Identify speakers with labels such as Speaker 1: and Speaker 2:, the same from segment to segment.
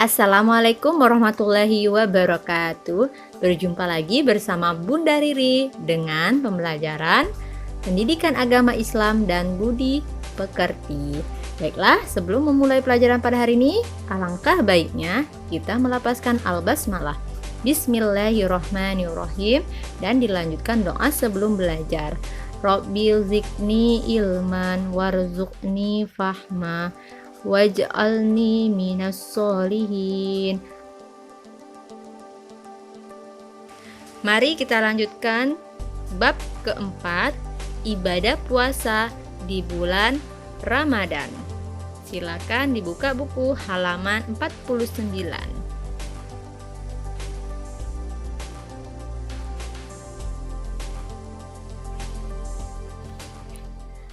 Speaker 1: Assalamualaikum warahmatullahi wabarakatuh. Berjumpa lagi bersama Bunda Riri dengan pembelajaran Pendidikan Agama Islam dan Budi Pekerti. Baiklah, sebelum memulai pelajaran pada hari ini, alangkah baiknya kita melafazkan al-basmalah. Bismillahirrahmanirrahim, dan dilanjutkan doa sebelum belajar. Rabbil zikni ilman warzuqni fahma waj'alni minas solihin. Mari kita lanjutkan bab keempat, ibadah puasa di bulan Ramadan. Silakan dibuka buku halaman 49.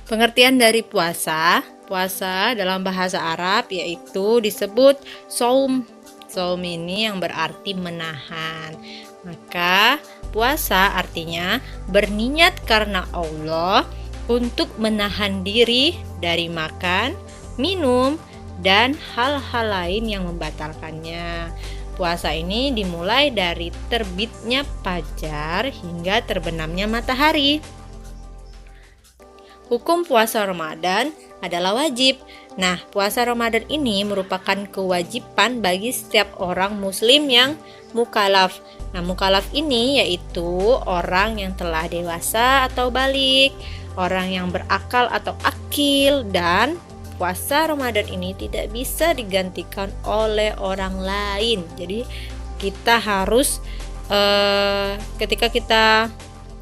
Speaker 1: Pengertian dari puasa. Puasa dalam bahasa Arab yaitu disebut shaum. Shaum ini yang berarti menahan. Maka puasa artinya berniat karena Allah untuk menahan diri dari makan, minum, dan hal-hal lain yang membatalkannya. Puasa ini dimulai dari terbitnya fajar hingga terbenamnya matahari. Hukum puasa Ramadan adalah wajib. Nah, puasa Ramadan ini merupakan kewajiban bagi setiap orang muslim yang mukallaf. Nah, mukallaf ini yaitu orang yang telah dewasa atau balik, orang yang berakal atau akil, dan puasa Ramadan ini tidak bisa digantikan oleh orang lain. Jadi, kita harus ketika kita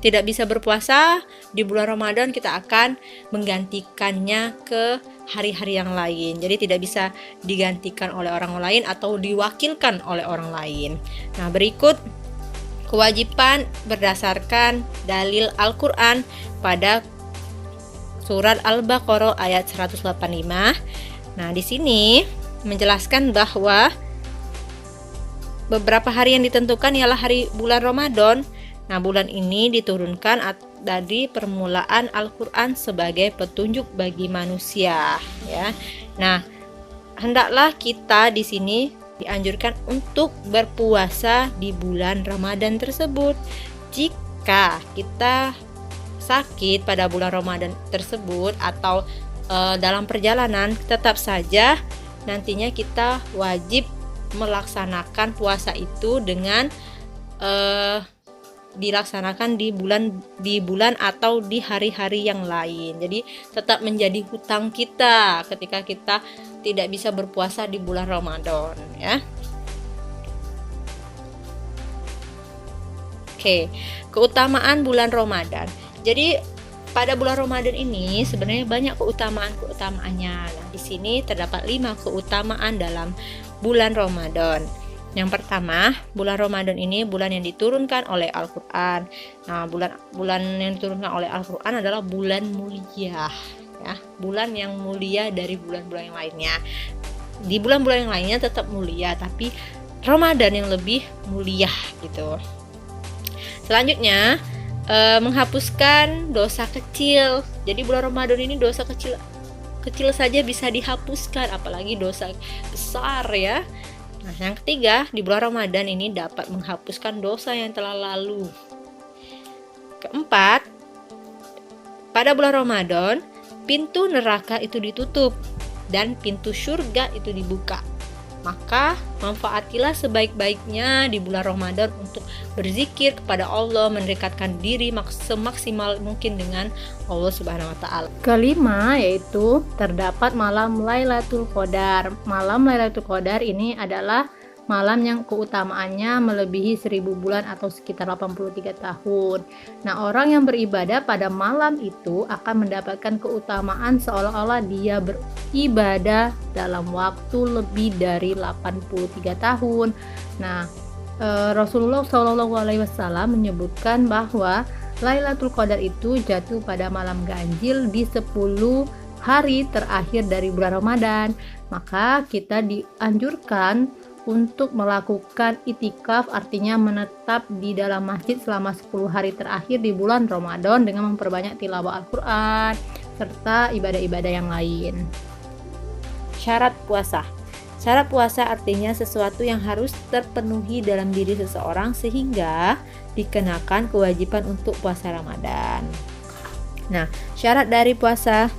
Speaker 1: tidak bisa berpuasa di bulan Ramadan, kita akan menggantikannya ke hari-hari yang lain. Jadi tidak bisa digantikan oleh orang lain atau diwakilkan oleh orang lain. Nah, berikut kewajiban berdasarkan dalil Al-Quran pada surat Al-Baqarah ayat 185. Nah, di sini menjelaskan bahwa beberapa hari yang ditentukan ialah hari bulan Ramadan. Nah, bulan ini diturunkan dari permulaan Al-Quran sebagai petunjuk bagi manusia, ya. Nah, hendaklah kita di sini dianjurkan untuk berpuasa di bulan Ramadan tersebut. Jika kita sakit pada bulan Ramadan tersebut atau dalam perjalanan, tetap saja nantinya kita wajib melaksanakan puasa itu dengan dilaksanakan di bulan atau di hari-hari yang lain. Jadi tetap menjadi hutang kita ketika kita tidak bisa berpuasa di bulan Ramadan, ya. Oke, keutamaan bulan Ramadan. Jadi pada bulan Ramadan ini sebenarnya banyak keutamaannya. Nah, di sini terdapat 5 keutamaan dalam bulan Ramadan. Yang pertama, bulan Ramadan ini bulan yang diturunkan oleh Al-Quran. Nah, bulan yang diturunkan oleh Al-Quran adalah bulan mulia, ya, bulan yang mulia dari bulan-bulan yang lainnya. Di bulan-bulan yang lainnya tetap mulia, tapi Ramadan yang lebih mulia gitu. Selanjutnya, menghapuskan dosa kecil. Jadi bulan Ramadan ini dosa kecil saja bisa dihapuskan, apalagi dosa besar, ya. Nah, yang ketiga, di bulan Ramadan ini dapat menghapuskan dosa yang telah lalu. Keempat, pada bulan Ramadan, pintu neraka itu ditutup dan pintu surga itu dibuka. Maka, manfaatilah sebaik-baiknya di bulan Ramadan untuk berzikir kepada Allah, mendekatkan diri semaksimal mungkin dengan Allah Subhanahu wa taala. Kelima, yaitu terdapat malam Lailatul Qadar. Malam Lailatul Qadar ini adalah malam yang keutamaannya melebihi 1000 bulan atau sekitar 83 tahun. Nah, orang yang beribadah pada malam itu akan mendapatkan keutamaan seolah-olah dia beribadah dalam waktu lebih dari 83 tahun. Nah, Rasulullah SAW menyebutkan bahwa Lailatul Qadar itu jatuh pada malam ganjil di 10 hari terakhir dari bulan Ramadan. Maka kita dianjurkan untuk melakukan itikaf, artinya menetap di dalam masjid selama 10 hari terakhir di bulan Ramadan dengan memperbanyak tilawah Al-Quran serta ibadah-ibadah yang lain. Syarat puasa. Syarat puasa artinya sesuatu yang harus terpenuhi dalam diri seseorang sehingga dikenakan kewajiban untuk puasa Ramadan. Nah, syarat dari puasa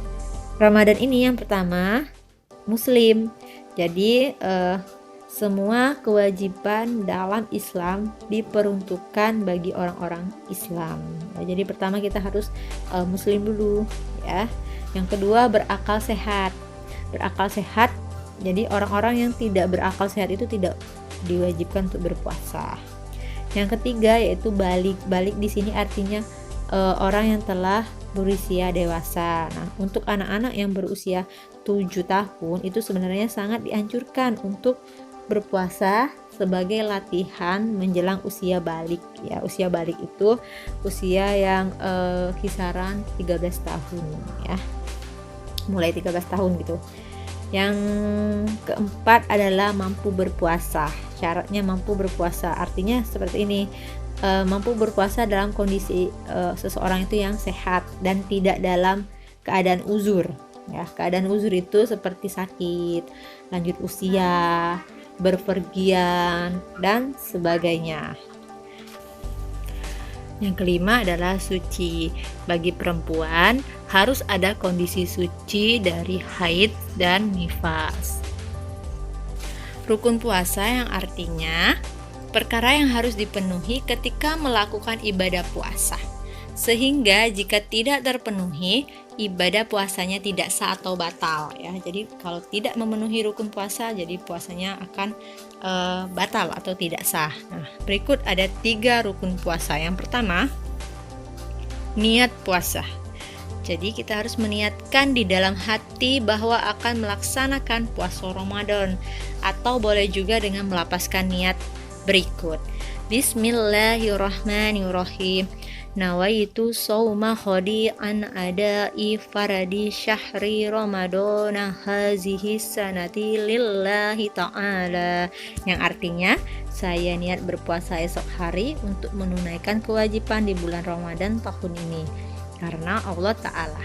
Speaker 1: Ramadan ini yang pertama, Muslim. Jadi semua kewajiban dalam Islam diperuntukkan bagi orang-orang Islam. Ya, jadi pertama kita harus Muslim dulu, ya. Yang kedua, berakal sehat. Berakal sehat. Jadi orang-orang yang tidak berakal sehat itu tidak diwajibkan untuk berpuasa. Yang ketiga yaitu balik. Balik di sini artinya orang yang telah berusia dewasa. Nah, untuk anak-anak yang berusia 7 tahun itu sebenarnya sangat dianjurkan untuk berpuasa sebagai latihan menjelang usia balik. Ya, usia balik itu usia yang kisaran 13 tahun, ya. Mulai 13 tahun gitu. Yang keempat adalah mampu berpuasa. Syaratnya mampu berpuasa artinya seperti ini, mampu berpuasa dalam kondisi seseorang itu yang sehat dan tidak dalam keadaan uzur. Ya, keadaan uzur itu seperti sakit, lanjut usia, berpergian dan sebagainya. Yang kelima adalah suci. Bagi perempuan harus ada kondisi suci dari haid dan nifas. Rukun puasa yang artinya perkara yang harus dipenuhi ketika melakukan ibadah puasa. Sehingga jika tidak terpenuhi, ibadah puasanya tidak sah atau batal, ya. Jadi kalau tidak memenuhi rukun puasa, jadi puasanya akan batal atau tidak sah. Nah, berikut ada 3 rukun puasa. Yang pertama, niat puasa. Jadi kita harus meniatkan di dalam hati bahwa akan melaksanakan puasa Ramadan, atau boleh juga dengan melapaskan niat berikut. Bismillahirrahmanirrahim. Nawaitu sauma khodi an adai faradi syahri ramadana hazihi sanati lillahi ta'ala. Yang artinya, saya niat berpuasa esok hari untuk menunaikan kewajiban di bulan Ramadan tahun ini karena Allah Ta'ala.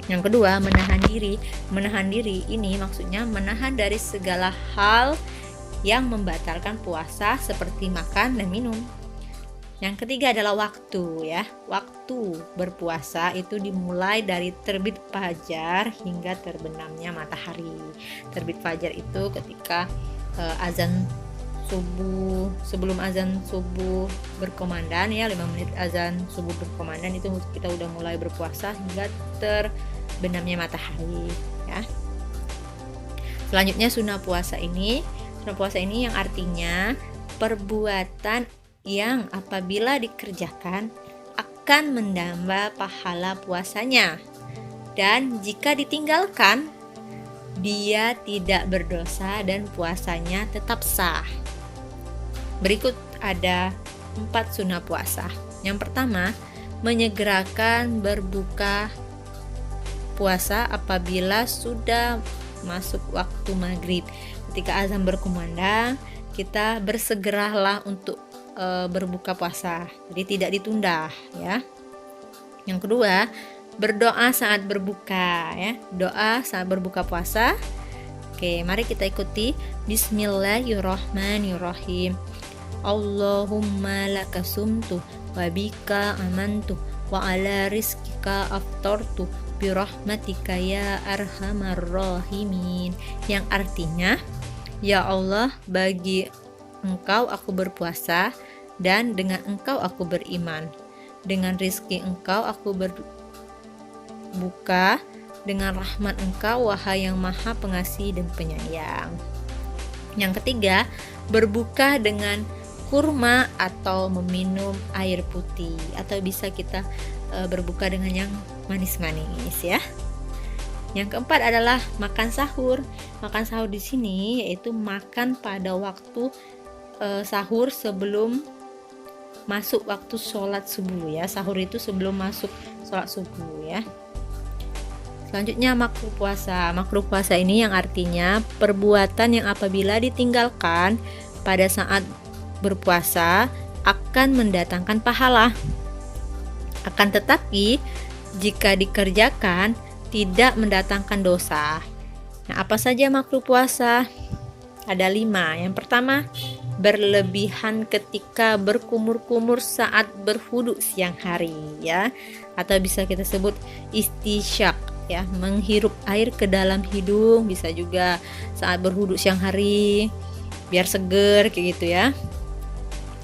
Speaker 1: Yang kedua, menahan diri. Menahan diri ini maksudnya menahan dari segala hal yang membatalkan puasa seperti makan dan minum. Yang ketiga adalah waktu, ya. Waktu berpuasa itu dimulai dari terbit fajar hingga terbenamnya matahari. Terbit fajar itu ketika azan subuh, sebelum azan subuh berkumandang, ya, 5 menit azan subuh berkumandang itu kita udah mulai berpuasa hingga terbenamnya matahari, ya. Selanjutnya sunnah puasa ini yang artinya perbuatan yang apabila dikerjakan akan menambah pahala puasanya, dan jika ditinggalkan dia tidak berdosa dan puasanya tetap sah. Berikut ada 4 sunnah puasa. Yang pertama, menyegerakan berbuka puasa apabila sudah masuk waktu maghrib. Ketika azan berkumandang, kita bersegeralah untuk berbuka puasa, jadi tidak ditunda, ya. Yang kedua, berdoa saat berbuka, ya. Doa saat berbuka puasa. Oke, mari kita ikuti. Bismillahirrahmanirrahim. Allahumma laka sumtu wa bika amantu wa ala rizkika aftartu birahmatika ya arhamar rahimin. Yang artinya, ya Allah, bagi Engkau aku berpuasa dan dengan Engkau aku beriman. Dengan rizki Engkau aku berbuka, dengan rahmat Engkau wahai yang maha pengasih dan penyayang. Yang ketiga, berbuka dengan kurma atau meminum air putih, atau bisa kita berbuka dengan yang manis-manis, ya. Yang keempat adalah makan sahur. Makan sahur di sini yaitu makan pada waktu sahur sebelum masuk waktu sholat subuh, ya. Sahur itu sebelum masuk sholat subuh, ya. Selanjutnya makruh puasa. Makruh puasa ini yang artinya perbuatan yang apabila ditinggalkan pada saat berpuasa akan mendatangkan pahala. Akan tetapi jika dikerjakan tidak mendatangkan dosa. Nah, apa saja makruh puasa? Ada 5. Yang pertama, berlebihan ketika berkumur-kumur saat berwudu siang hari, ya, atau bisa kita sebut istisyak, ya, menghirup air ke dalam hidung, bisa juga saat berwudu siang hari biar seger kayak gitu ya.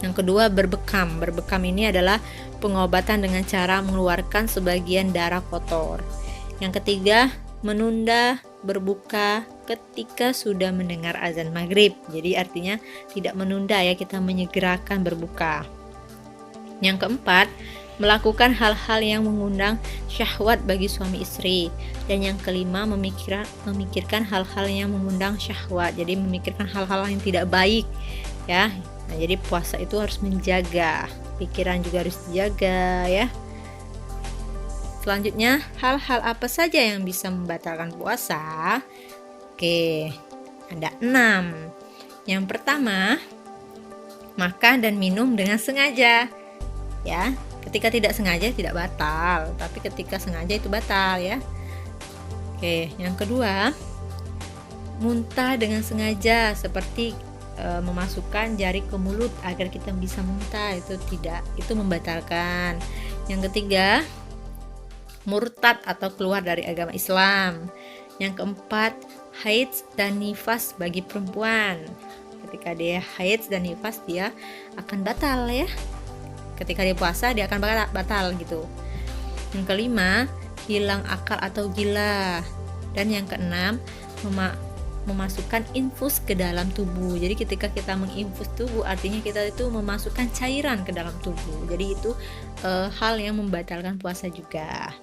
Speaker 1: Yang kedua, berbekam. Berbekam ini adalah pengobatan dengan cara mengeluarkan sebagian darah kotor. Yang ketiga, menunda berbuka ketika sudah mendengar azan maghrib. Jadi artinya tidak menunda ya, kita menyegerakan berbuka. Yang keempat, melakukan hal-hal yang mengundang syahwat bagi suami istri. Dan yang kelima, memikirkan hal-hal yang mengundang syahwat. Jadi memikirkan hal-hal yang tidak baik ya. Nah, jadi puasa itu harus menjaga, pikiran juga harus dijaga ya. Selanjutnya, hal-hal apa saja yang bisa membatalkan puasa? Oke, ada 6. Yang pertama, makan dan minum dengan sengaja. Ya, ketika tidak sengaja tidak batal, tapi ketika sengaja itu batal ya. Oke, yang kedua, muntah dengan sengaja, seperti memasukkan jari ke mulut agar kita bisa muntah, itu membatalkan. Yang ketiga, murtad atau keluar dari agama Islam. Yang keempat, haid dan nifas bagi perempuan. Ketika dia haid dan nifas, dia akan batal ya. Ketika dia puasa, dia akan batal gitu. Yang kelima, hilang akal atau gila. Dan yang keenam, memasukkan infus ke dalam tubuh. Jadi ketika kita menginfus tubuh, artinya kita itu memasukkan cairan ke dalam tubuh. Jadi itu hal yang membatalkan puasa juga.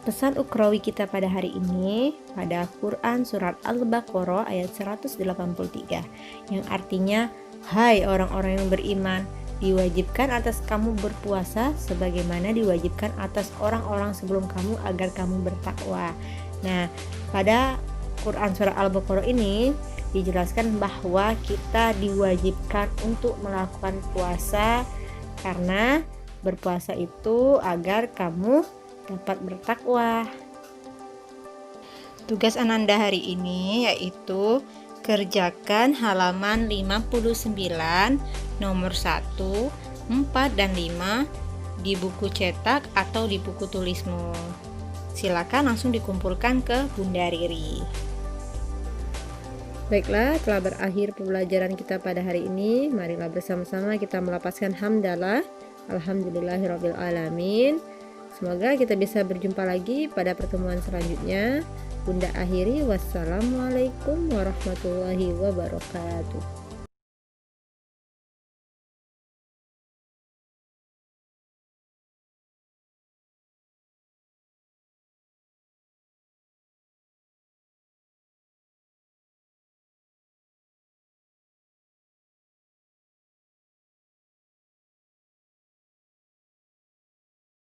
Speaker 1: Pesan ukrawi kita pada hari ini pada Quran surat Al-Baqarah ayat 183 yang artinya, hai orang-orang yang beriman, diwajibkan atas kamu berpuasa sebagaimana diwajibkan atas orang-orang sebelum kamu agar kamu bertakwa. Nah, pada Quran surah Al-Baqarah ini dijelaskan bahwa kita diwajibkan untuk melakukan puasa karena berpuasa itu agar kamu dapat bertakwa. Tugas Ananda hari ini yaitu kerjakan halaman 59 nomor 1, 4 dan 5 di buku cetak atau di buku tulismu. Silakan langsung dikumpulkan ke Bunda Riri. Baiklah, telah berakhir pembelajaran kita pada hari ini. Marilah bersama-sama kita melapaskan hamdalah. Alhamdulillahirabbil alamin. Semoga kita bisa berjumpa lagi pada pertemuan selanjutnya. Bunda akhiri, wassalamualaikum warahmatullahi wabarakatuh.